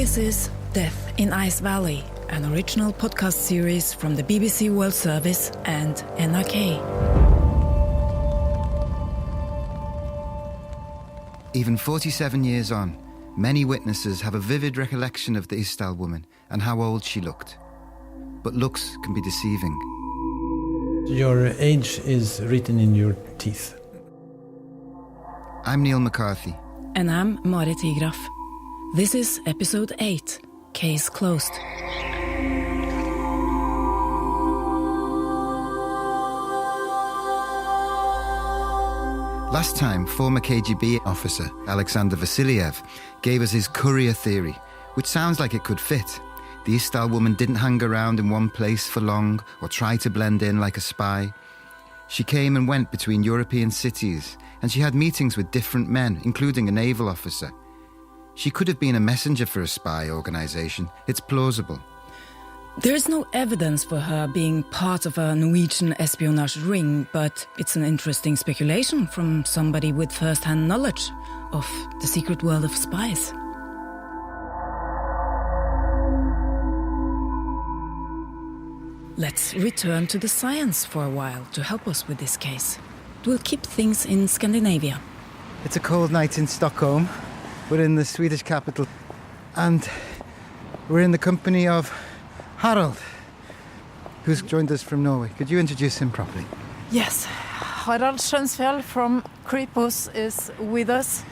This is Death in Ice Valley, an original podcast series from the BBC World Service and NRK. Even 47 years on, many witnesses have a vivid recollection of the Isdal woman and how old she looked. But looks can be deceiving. Your age is written in your teeth. I'm Neil McCarthy. And I'm Marit Tigraf. This is episode 8, Case Closed. Last time, former KGB officer Alexander Vasilyev gave us his courier theory, which sounds like it could fit. The Isdal woman didn't hang around in one place for long or try to blend in like a spy. She came and went between European cities, and she had meetings with different men, including a naval officer. She could have been a messenger for a spy organisation. It's plausible. There is no evidence for her being part of a Norwegian espionage ring, but it's an interesting speculation from somebody with first-hand knowledge of the secret world of spies. Let's return to the science for a while to help us with this case. It will keep things in Scandinavia. It's a cold night in Stockholm. We're in the Swedish capital, and we're in the company of Harald, who's joined us from Norway. Could you introduce him properly? Yes, Harald Skjønsfjell from Kripos is with us.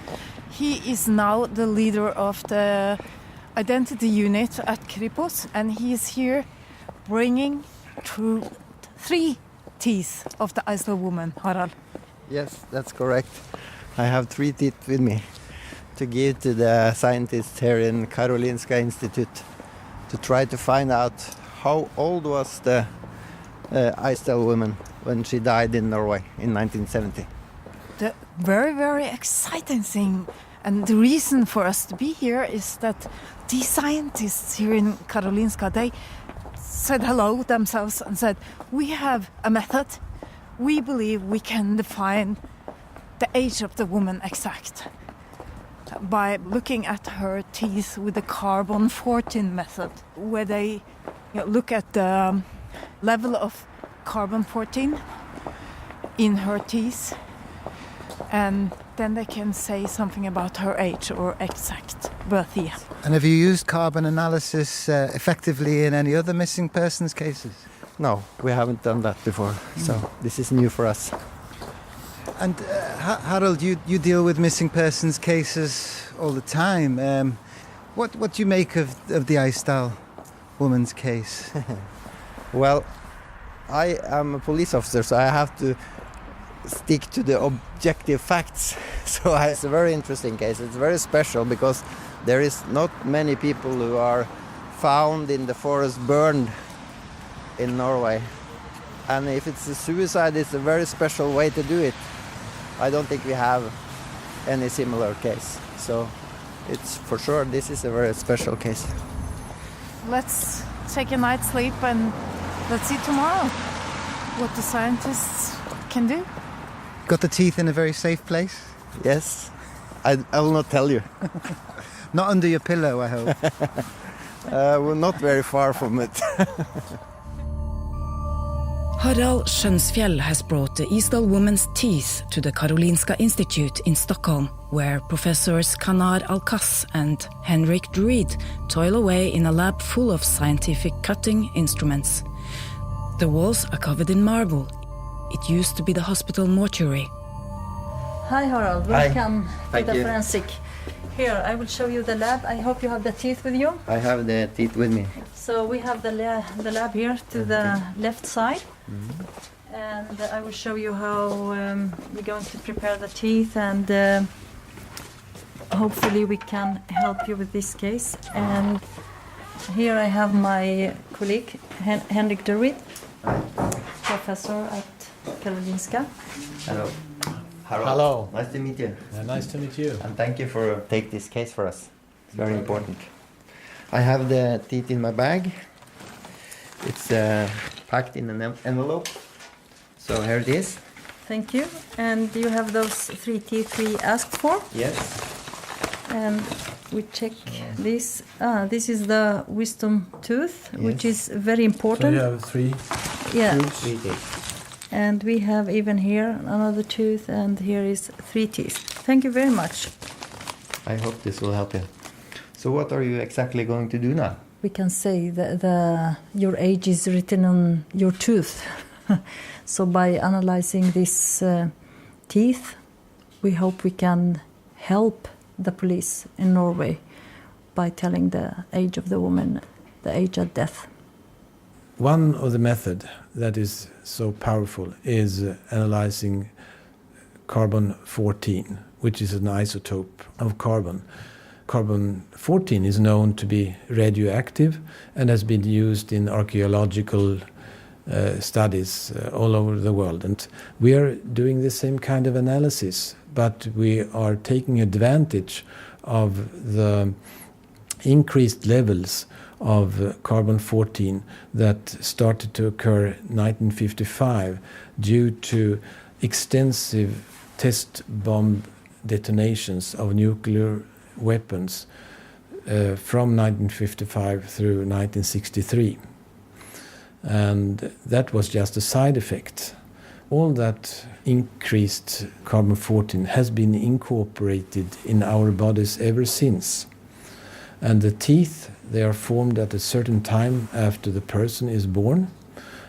He is now the leader of the identity unit at Kripos, and he is here bringing through 3 teeth of the Isdal woman, Harald. Yes, that's correct. I have 3 teeth with me to give to the scientists here in Karolinska Institute to try to find out how old was the Isdal woman when she died in Norway in 1970. The very, very exciting thing, and the reason for us to be here, is that these scientists here in Karolinska, they said hello themselves and said, we have a method. We believe we can define the age of the woman exact by looking at her teeth with the carbon-14 method, where they look at the level of carbon-14 in her teeth, and then they can say something about her age or exact birth year. And have you used carbon analysis effectively in any other missing persons cases? No, we haven't done that before, so this is new for us. And Harald, you deal with missing persons cases all the time. What do you make of the Isdal woman's case? Well, I am a police officer, so I have to stick to the objective facts. So it's a very interesting case. It's very special because there is not many people who are found in the forest burned in Norway. And if it's a suicide, it's a very special way to do it. I don't think we have any similar case. So it's for sure, this is a very special case. Let's take a night's sleep and let's see tomorrow what the scientists can do. Got the teeth in a very safe place? Yes, I will not tell you. Not under your pillow, I hope. We're not very far from it. Harald Skjønsfjell has brought the Isdal woman's teeth to the Karolinska Institute in Stockholm, where professors Kanar Alkas and Henrik Druid toil away in a lab full of scientific cutting instruments. The walls are covered in marble. It used to be the hospital mortuary. Hi Harald, Hi. welcome Thank to the you. forensic. Here, I will show you the lab. I hope you have the teeth with you. I have the teeth with me. So we have the lab here to the left side. And I will show you how we're going to prepare the teeth, and hopefully we can help you with this case. And here I have my colleague, Henrik Druid, professor at Karolinska. Hello. Harald. Hello. Nice to meet you. Nice to meet you. And thank you for taking this case for us. It's very important. I have the teeth in my bag. It's packed in an envelope. So here it is. Thank you. And you have those 3 teeth we asked for. Yes. And we check this. This is the wisdom tooth, which is very So important. you have 3 Yeah, tooths. and we have even here another tooth, and here is 3 teeth. Thank you very much. I hope this will help you. So what are you exactly going to do now? We can say that your age is written on your tooth. So by analyzing these teeth, we hope we can help the police in Norway by telling the age of the woman, the age of death. One of the method that is so powerful is analyzing carbon-14, which is an isotope of carbon. Carbon-14 is known to be radioactive and has been used in archaeological studies all over the world. And we are doing the same kind of analysis, but we are taking advantage of the increased levels of carbon-14 that started to occur in 1955 due to extensive test bomb detonations of nuclear weapons from 1955 through 1963. And that was just a side effect. All that increased carbon-14 has been incorporated in our bodies ever since. And the teeth, they are formed at a certain time after the person is born.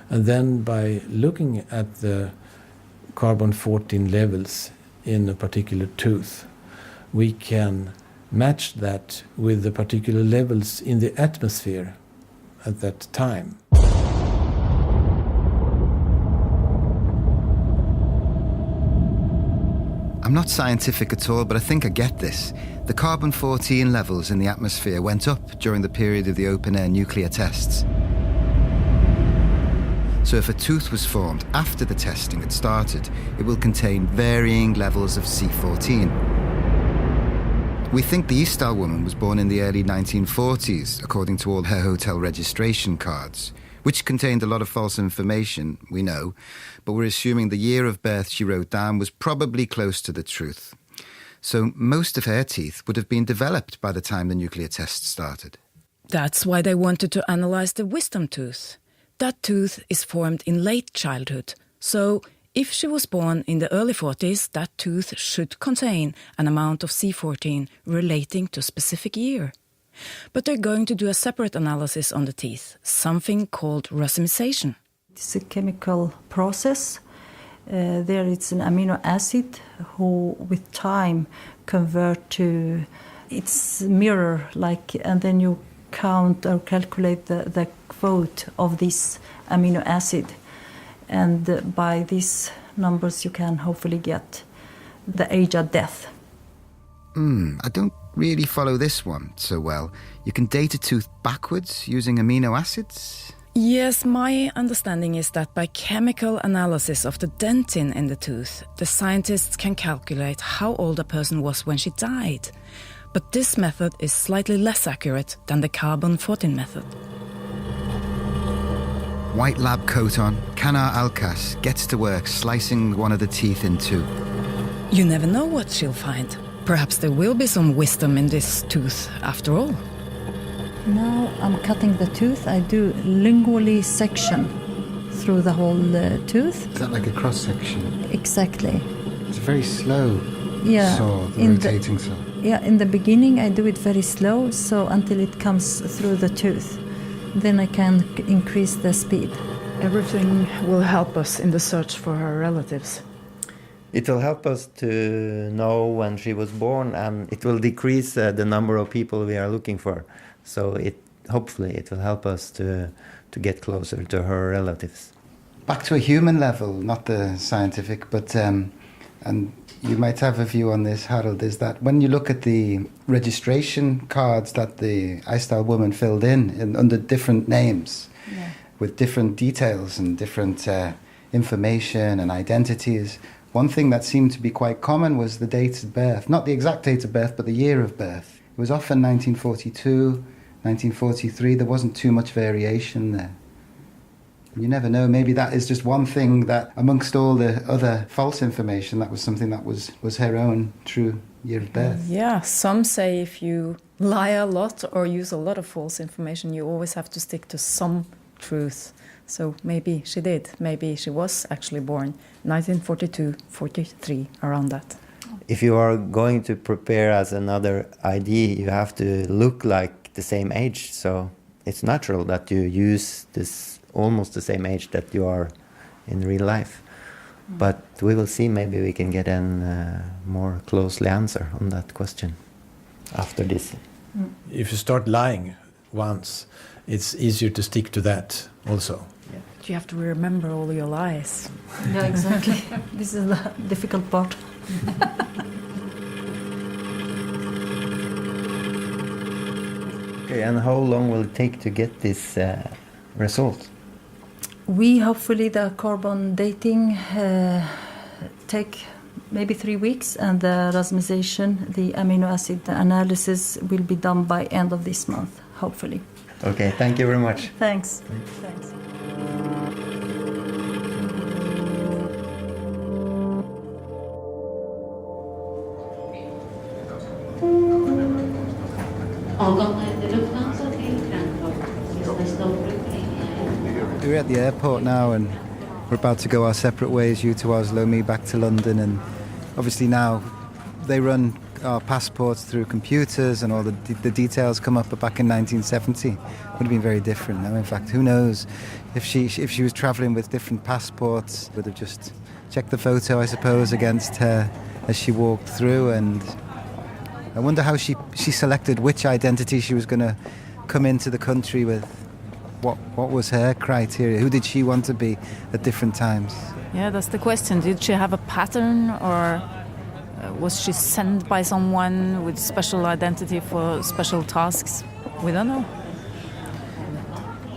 And then by looking at the carbon-14 levels in a particular tooth, we can match that with the particular levels in the atmosphere at that time. I'm not scientific at all, but I think I get this. The carbon-14 levels in the atmosphere went up during the period of the open-air nuclear tests. So if a tooth was formed after the testing had started, it will contain varying levels of C14. We think the Isdal woman was born in the early 1940s, according to all her hotel registration cards, which contained a lot of false information, we know, but we're assuming the year of birth she wrote down was probably close to the truth. So most of her teeth would have been developed by the time the nuclear tests started. That's why they wanted to analyze the wisdom tooth. That tooth is formed in late childhood, so if she was born in the early 40s, that tooth should contain an amount of C14 relating to a specific year. But they're going to do a separate analysis on the teeth, something called racemization. It's a chemical process. There it's an amino acid who with time convert to its mirror, and then you count or calculate the quote of this amino acid. And by these numbers you can hopefully get the age of death. I don't really follow this one so well. You can date a tooth backwards using amino acids? Yes, my understanding is that by chemical analysis of the dentin in the tooth, the scientists can calculate how old a person was when she died. But this method is slightly less accurate than the carbon-14 method. White lab coat on, Kanar Alkas gets to work slicing one of the teeth in two. You never know what she'll find. Perhaps there will be some wisdom in this tooth after all. Now I'm cutting the tooth. I do lingually section through the whole tooth. Is that like a cross-section? Exactly. It's a very slow saw, the in rotating saw. Yeah, in the beginning I do it very slow, so until it comes through the tooth. Then I can increase the speed. Everything will help us in the search for her relatives. It will help us to know when she was born, and it will decrease the number of people we are looking for. So hopefully it will help us to get closer to her relatives. Back to a human level, not the scientific, but and you might have a view on this, Harold, is that when you look at the registration cards that the Isdal woman filled in under different names, with different details and different information and identities, one thing that seemed to be quite common was the date of birth. Not the exact date of birth, but the year of birth. It was often 1942, 1943. There wasn't too much variation there. You never know, maybe that is just one thing that, amongst all the other false information, that was something that was her own true year of birth. Yeah, some say if you lie a lot or use a lot of false information, you always have to stick to some truth. So maybe she did. Maybe she was actually born 1942, 43, around that. If you are going to prepare as another ID, you have to look like the same age. So it's natural that you use this almost the same age that you are in real life. But we will see, maybe we can get a more closely answer on that question after this. If you start lying once, it's easier to stick to that also. You have to remember all your lies. Yeah, exactly. This is the difficult part. Okay, and how long will it take to get this result? We hopefully the carbon dating take maybe 3 weeks, and the rasmization, the amino acid analysis, will be done by end of this month, hopefully. Okay, thank you very much. Thanks. We're at the airport now and we're about to go our separate ways, you to Oslo, me back to London, and obviously now they run our passports through computers and all the details come up, but back in 1970 it would have been very different. Now, in fact, who knows if she was travelling with different passports, would have just checked the photo, I suppose, against her as she walked through, and I wonder how she selected which identity she was going to come into the country with. What was her criteria? Who did she want to be at different times? Yeah, that's the question. Did she have a pattern, or was she sent by someone with special identity for special tasks? We don't know.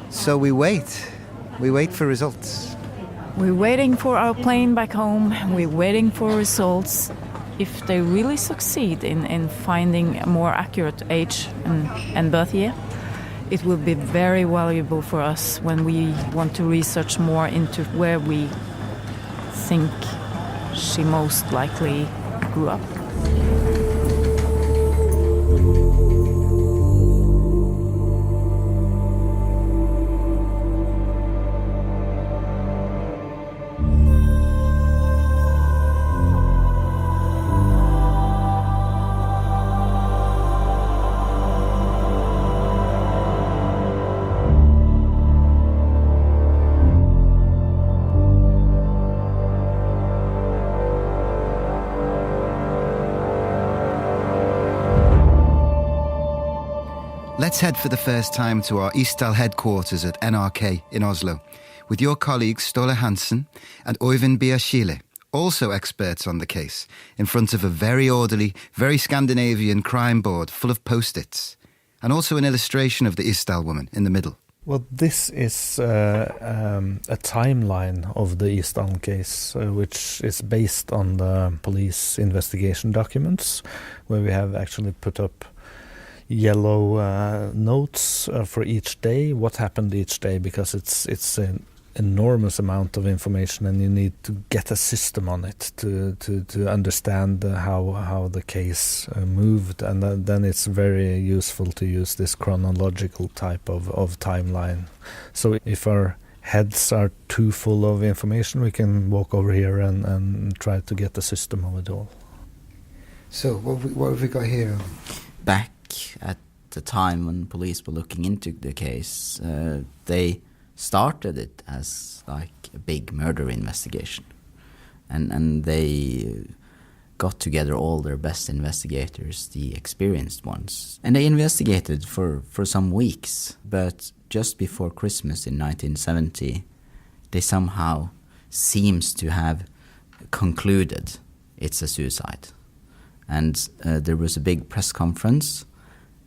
So we wait. We wait for results. We're waiting for our plane back home. We're waiting for results. If they really succeed in finding a more accurate age and birth year, it will be very valuable for us when we want to research more into where we think she most likely grew up. Let's head for the first time to our Isdal headquarters at NRK in Oslo, with your colleagues Ståle Hansen and Øyvind Bjerskile, also experts on the case, in front of a very orderly, very Scandinavian crime board full of post-its, and also an illustration of the Isdal woman in the middle. Well, this is a timeline of the Isdal case, which is based on the police investigation documents, where we have actually put up yellow notes for each day, what happened each day, because it's an enormous amount of information, and you need to get a system on it to understand how the case moved, and then it's very useful to use this chronological type of timeline. So if our heads are too full of information, we can walk over here and try to get the system of it all. So what have we got here? Back at the time when police were looking into the case, they started it as like a big murder investigation, and they got together all their best investigators, the experienced ones, and they investigated for some weeks. But just before Christmas in 1970, they somehow seems to have concluded it's a suicide. And there was a big press conference,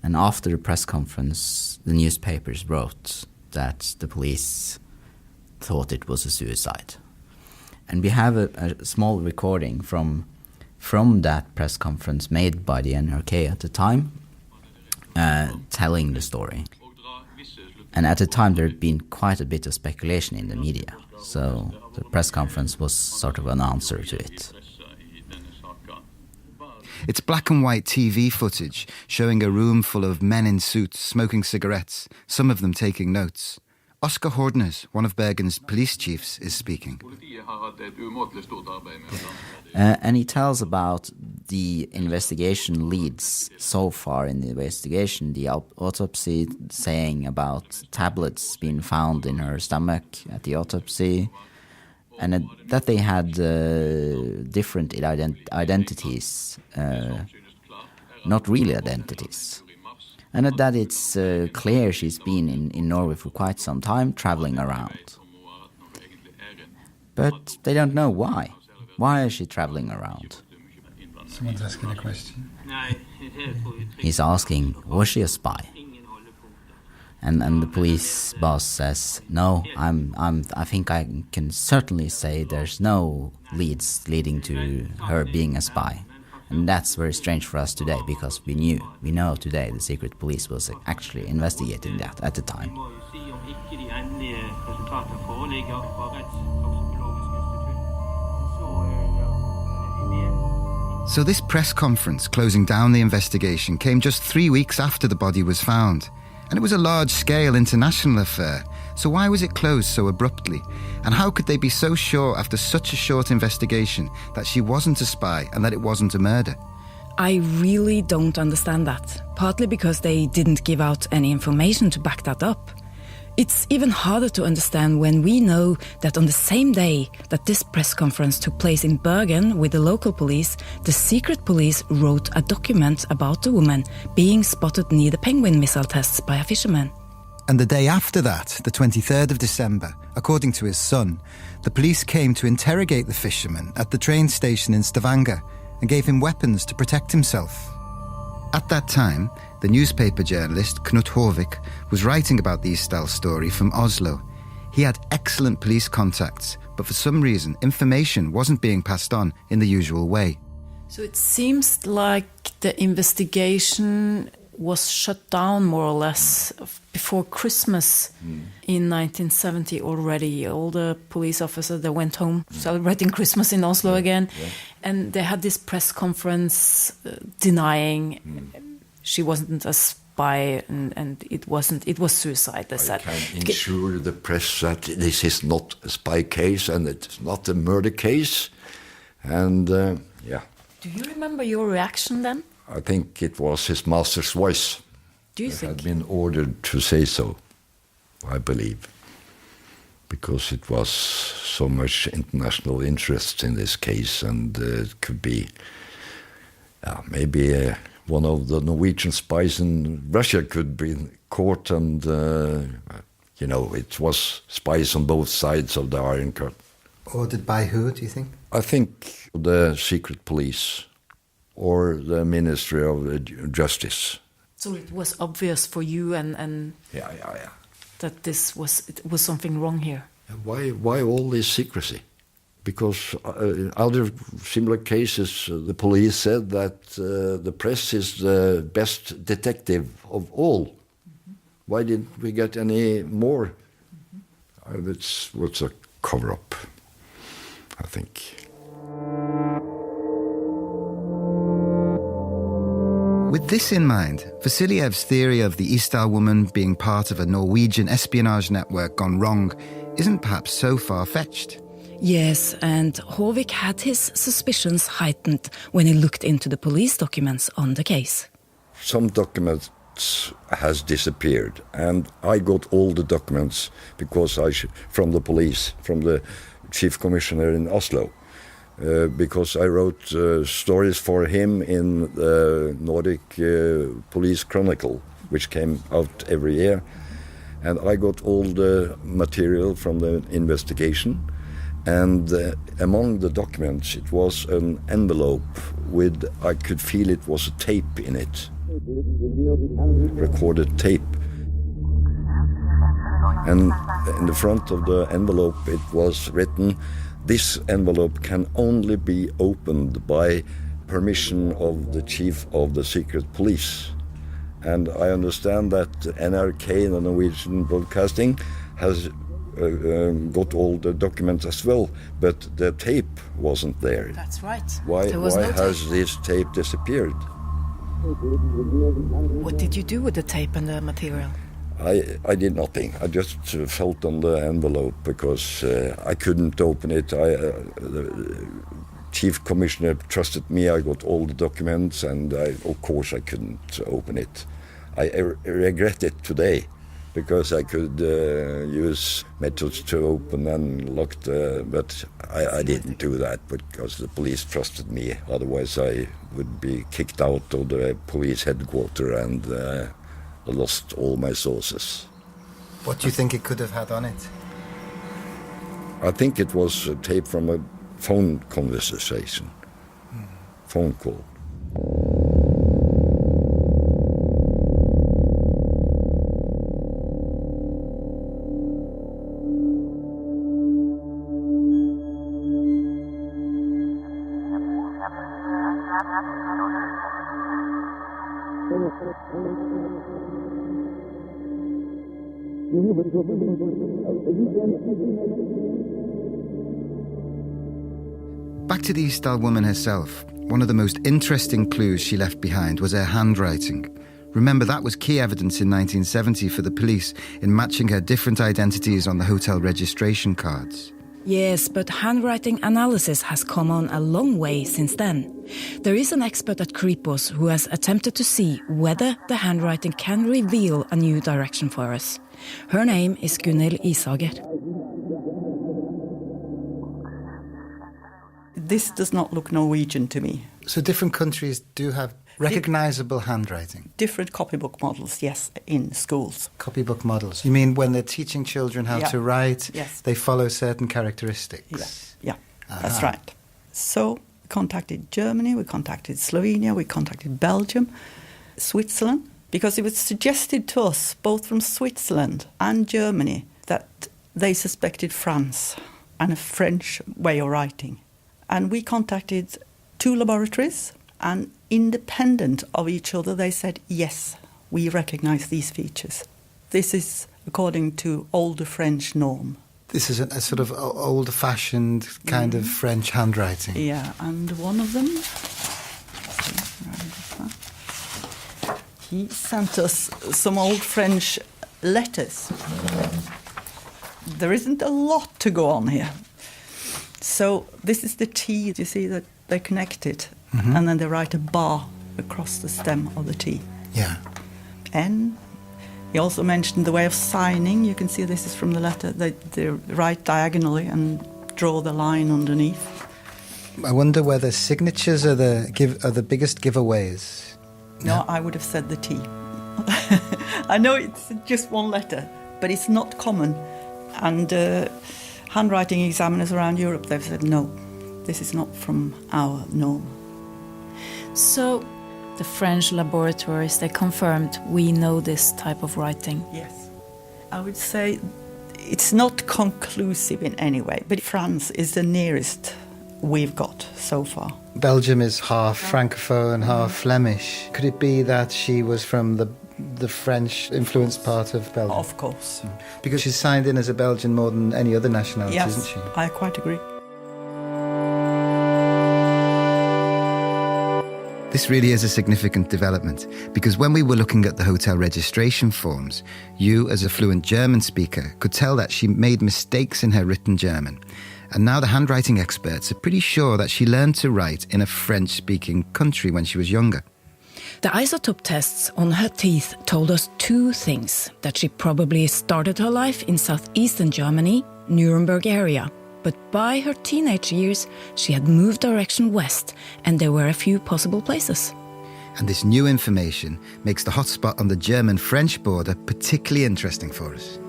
and after the press conference, the newspapers wrote that the police thought it was a suicide. And we have a small recording from that press conference made by the NRK at the time, telling the story. And at the time there had been quite a bit of speculation in the media, so the press conference was sort of an answer to it. It's black and white TV footage showing a room full of men in suits smoking cigarettes, some of them taking notes. Oscar Hordnes, one of Bergen's police chiefs, is speaking. And he tells about the investigation leads so far in the investigation, the autopsy saying about tablets being found in her stomach at the autopsy, and that they had different identities, not real identities. And that it's clear she's been in Norway for quite some time, traveling around. But they don't know why. Why is she traveling around? Someone's asking a question. He's asking, was she a spy? And the police boss says, no, I think I can certainly say there's no leads leading to her being a spy. And that's very strange for us today, because we know today the secret police was actually investigating that at the time. So this press conference closing down the investigation came just 3 weeks after the body was found. And it was a large-scale international affair. So why was it closed so abruptly? And how could they be so sure after such a short investigation that she wasn't a spy and that it wasn't a murder? I really don't understand that, partly because they didn't give out any information to back that up. It's even harder to understand when we know that on the same day that this press conference took place in Bergen with the local police, the secret police wrote a document about the woman being spotted near the penguin missile tests by a fisherman. And the day after that, the 23rd of December, according to his son, the police came to interrogate the fisherman at the train station in Stavanger and gave him weapons to protect himself. At that time, the newspaper journalist Knut Håvik was writing about the Isdal story from Oslo. He had excellent police contacts, but for some reason, information wasn't being passed on in the usual way. So it seems like the investigation was shut down more or less before Christmas in 1970 already. All the police officers, they went home celebrating Christmas in Oslo again. Yeah. And they had this press conference denying she wasn't a spy and it was suicide, they said. I can ensure the press that this is not a spy case and it's not a murder case. And yeah. Do you remember your reaction then? I think it was his master's voice. Do you think? Had been ordered to say so, I believe, because it was so much international interest in this case, and it could be maybe one of the Norwegian spies in Russia could be caught, and it was spies on both sides of the Iron Curtain. Ordered by who, do you think? I think the secret police or the Ministry of Justice. So it was obvious for you and yeah. that it was something wrong here. Why all this secrecy? Because other similar cases, the police said that the press is the best detective of all. Mm-hmm. Why didn't we get any more? It was a cover-up, I think. With this in mind, Vasiliev's theory of the Isdal woman being part of a Norwegian espionage network gone wrong isn't perhaps so far-fetched. Yes, and Håvik had his suspicions heightened when he looked into the police documents on the case. Some documents has disappeared, and I got all the documents because from the police, from the chief commissioner in Oslo. Because I wrote stories for him in the Nordic Police Chronicle, which came out every year. And I got all the material from the investigation. And among the documents, it was an envelope with, I could feel it was a tape in it. Recorded tape. And in the front of the envelope, it was written, "This envelope can only be opened by permission of the chief of the secret police." And I understand that NRK, the Norwegian Broadcasting, has got all the documents as well, but the tape wasn't there. That's right. Why There was no has tape. this tape disappeared? What did you do with the tape and the material? I did nothing. I just felt on the envelope because I couldn't open it. The Chief Commissioner trusted me. I got all the documents, and of course I couldn't open it. I regret it today because I could use methods to open and lock but I didn't do that because the police trusted me. Otherwise I would be kicked out of the police headquarters and lost all my sources. What do you think it could have had on it? I think it was a tape from a phone conversation, phone call. Back to the Isdal woman herself. One of the most interesting clues she left behind was her handwriting. Remember, that was key evidence in 1970 for the police in matching her different identities on the hotel registration cards. Yes, but handwriting analysis has come on a long way since then. There is an expert at Kripos who has attempted to see whether the handwriting can reveal a new direction for us. Her name is Gunhild Isager. This does not look Norwegian to me. So different countries do have recognizable handwriting? Different copybook models, yes, in schools. Copybook models? You mean when they're teaching children how to write, they follow certain characteristics? Yeah, that's right. So we contacted Germany, we contacted Slovenia, we contacted Belgium, Switzerland, because it was suggested to us, both from Switzerland and Germany, that they suspected France and a French way of writing. And we contacted 2 laboratories, and independent of each other, they said, yes, we recognize these features. This is according to older French norm. This is a sort of old-fashioned kind of French handwriting. Yeah, and one of them, he sent us some old French letters. There isn't a lot to go on here. So this is the T. You see that they connect it, and then they write a bar across the stem of the T. Yeah. N. He also mentioned the way of signing. You can see this is from the letter. They write diagonally and draw the line underneath. I wonder whether signatures are the biggest giveaways. No, I would have said the T. I know it's just one letter, but it's not common. And handwriting examiners around Europe, they've said, no, this is not from our norm. So the French laboratories, they confirmed we know this type of writing. Yes. I would say it's not conclusive in any way, but France is the nearest we've got so far. Belgium is half Francophone, half Flemish. Could it be that she was from the French-influenced part of Belgium? Of course. Because she's signed in as a Belgian more than any other nationality, yes, isn't she? I quite agree. This really is a significant development, because when we were looking at the hotel registration forms, you, as a fluent German speaker, could tell that she made mistakes in her written German. And now the handwriting experts are pretty sure that she learned to write in a French-speaking country when she was younger. The isotope tests on her teeth told us 2 things: that she probably started her life in southeastern Germany, Nuremberg area, but by her teenage years she had moved direction west, and there were a few possible places. And this new information makes the hotspot on the German-French border particularly interesting for us.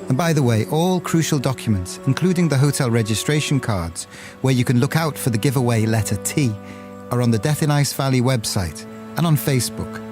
And by the way, all crucial documents, including the hotel registration cards, where you can look out for the giveaway letter T, are on the Death in Ice Valley website and on Facebook.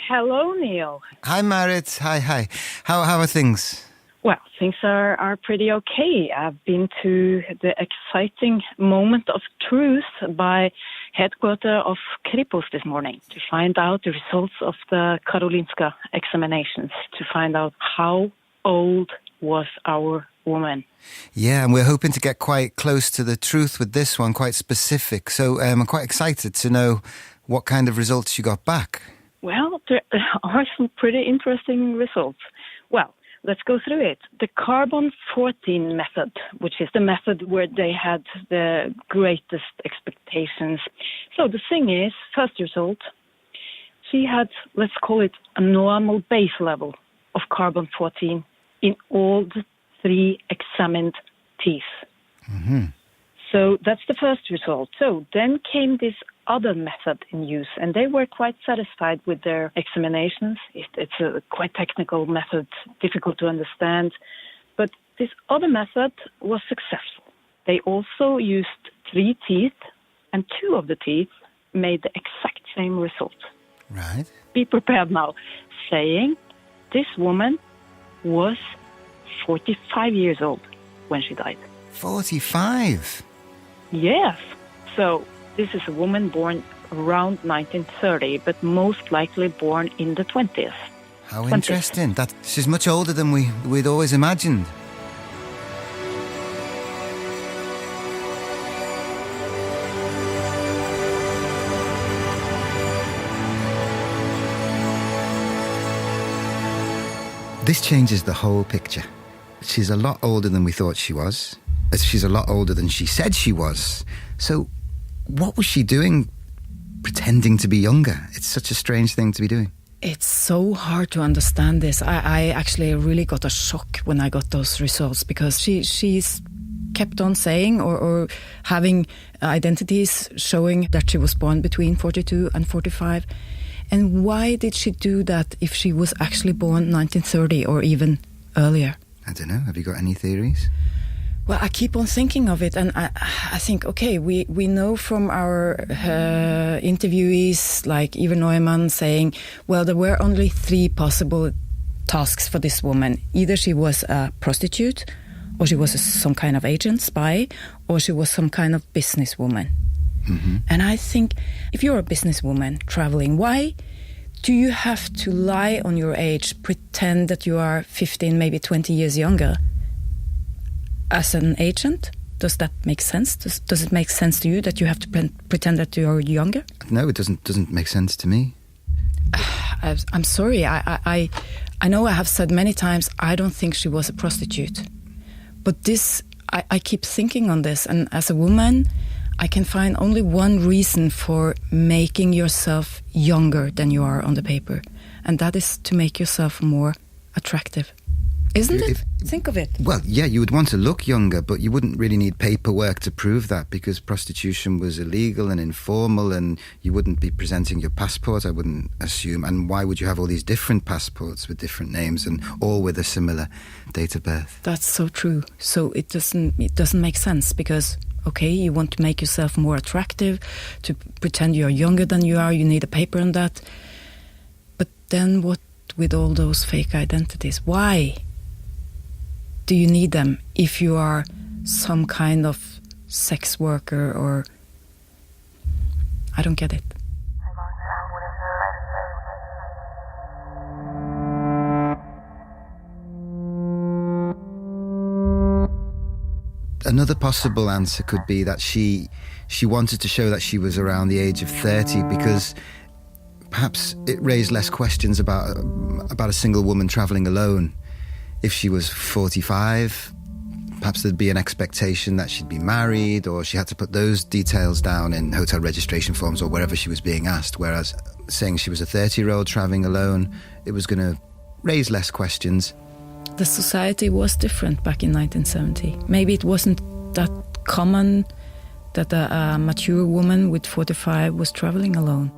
Hello, Neil. Hi, Marit. Hi. How are things? Well, things are pretty okay. I've been to the exciting moment of truth by headquarters of Kripos this morning to find out the results of the Karolinska examinations, to find out how old was our woman. Yeah, and we're hoping to get quite close to the truth with this one, quite specific. So I'm quite excited to know what kind of results you got back. Well, there are some pretty interesting results. Well, let's go through it. The carbon-14 method, which is the method where they had the greatest expectations. So the thing is, first result, she had, let's call it a normal base level of carbon-14 in all the 3 examined teeth. Mm-hmm. So that's the first result. So then came this other method in use, and they were quite satisfied with their examinations. It's a quite technical method, difficult to understand. But this other method was successful. They also used 3 teeth, and 2 of the teeth made the exact same result. Right. Be prepared now, saying this woman was 45 years old when she died. 45? Yes. So this is a woman born around 1930, but most likely born in the 20s. How interesting. She's much older than we'd always imagined. This changes the whole picture. She's a lot older than we thought she was. She's a lot older than she said she was. So what was she doing pretending to be younger? It's such a strange thing to be doing. It's so hard to understand this. I actually really got a shock when I got those results, because she's kept on saying or having identities showing that she was born between 42 and 45. And why did she do that if she was actually born 1930 or even earlier? I don't know. Have you got any theories? Well, I keep on thinking of it, and I think, okay, we know from our interviewees, like Iver Neumann, saying, well, there were only 3 possible tasks for this woman. Either she was a prostitute, or she was some kind of agent, spy, or she was some kind of businesswoman. Mm-hmm. And I think if you're a businesswoman traveling, why do you have to lie on your age, pretend that you are 15, maybe 20 years younger as an agent? Does that make sense? Does it make sense to you that you have to pretend that you're younger? No, it doesn't make sense to me. I'm sorry. I know I have said many times I don't think she was a prostitute. But this, I keep thinking on this, and as a woman, I can find only one reason for making yourself younger than you are on the paper, and that is to make yourself more attractive. Isn't it? Think of it. Well, yeah, you would want to look younger, but you wouldn't really need paperwork to prove that, because prostitution was illegal and informal, and you wouldn't be presenting your passport, I wouldn't assume. And why would you have all these different passports with different names and all with a similar date of birth? That's so true. So it doesn't make sense, because okay, you want to make yourself more attractive, to pretend you're younger than you are, you need a paper on that. But then what with all those fake identities? Why do you need them if you are some kind of sex worker or... I don't get it. Another possible answer could be that she wanted to show that she was around the age of 30 because perhaps it raised less questions about a single woman travelling alone. If she was 45, perhaps there'd be an expectation that she'd be married, or she had to put those details down in hotel registration forms or wherever she was being asked, whereas saying she was a 30-year-old travelling alone, it was going to raise less questions. The society was different back in 1970. Maybe it wasn't that common that a mature woman with 45 was traveling alone.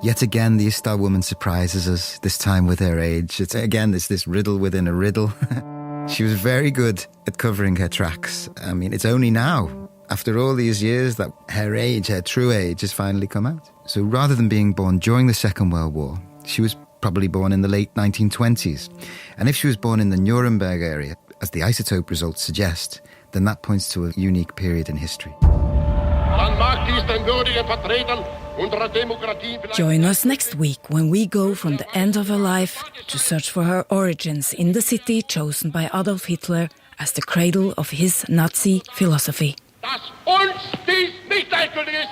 Yet again, the Isdal woman surprises us, this time with her age. It's again, there's this riddle within a riddle. She was very good at covering her tracks. I mean, it's only now, after all these years, that her age, her true age, has finally come out. So rather than being born during the Second World War, she was probably born in the late 1920s. And if she was born in the Nuremberg area, as the isotope results suggest, then that points to a unique period in history. Join us next week when we go from the end of her life to search for her origins in the city chosen by Adolf Hitler as the cradle of his Nazi philosophy. Dass uns dies nicht gleichgültig ist.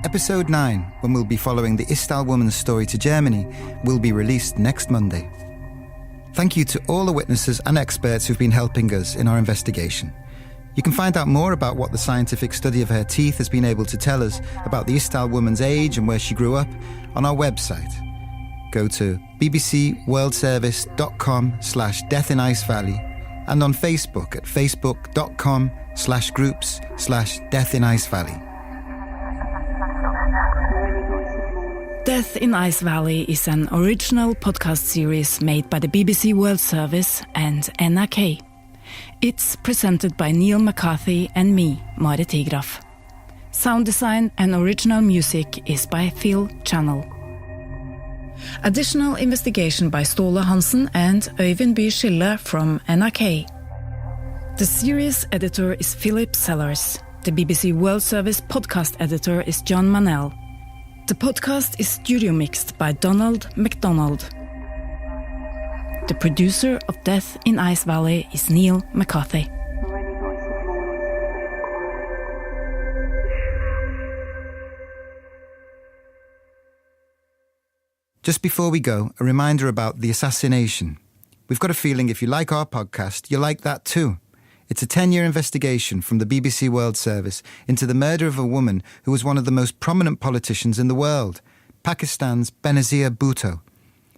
Episode 9, when we'll be following the Istal woman's story to Germany, will be released next Monday. Thank you to all the witnesses and experts who've been helping us in our investigation. You can find out more about what the scientific study of her teeth has been able to tell us about the Istal woman's age and where she grew up on our website. Go to bbcworldservice.com/Death in Ice Valley and on Facebook at facebook.com/groups/Death in Ice Valley. Death in Ice Valley is an original podcast series made by the BBC World Service and NRK. It's presented by Neil McCarthy and me, Marit Tigraf. Sound design and original music is by Phil Channel. Additional investigation by Ståle Hansen and Øyvind By Skille from NRK. The series editor is Philip Sellers. The BBC World Service podcast editor is John Manell. The podcast is studio mixed by Donald McDonald. The producer of Death in Ice Valley is Neil McCarthy. Just before we go, a reminder about the assassination. We've got a feeling if you like our podcast, you'll like that too. It's a 10-year investigation from the BBC World Service into the murder of a woman who was one of the most prominent politicians in the world, Pakistan's Benazir Bhutto.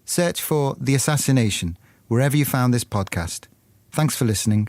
Search for The Assassination wherever you found this podcast. Thanks for listening.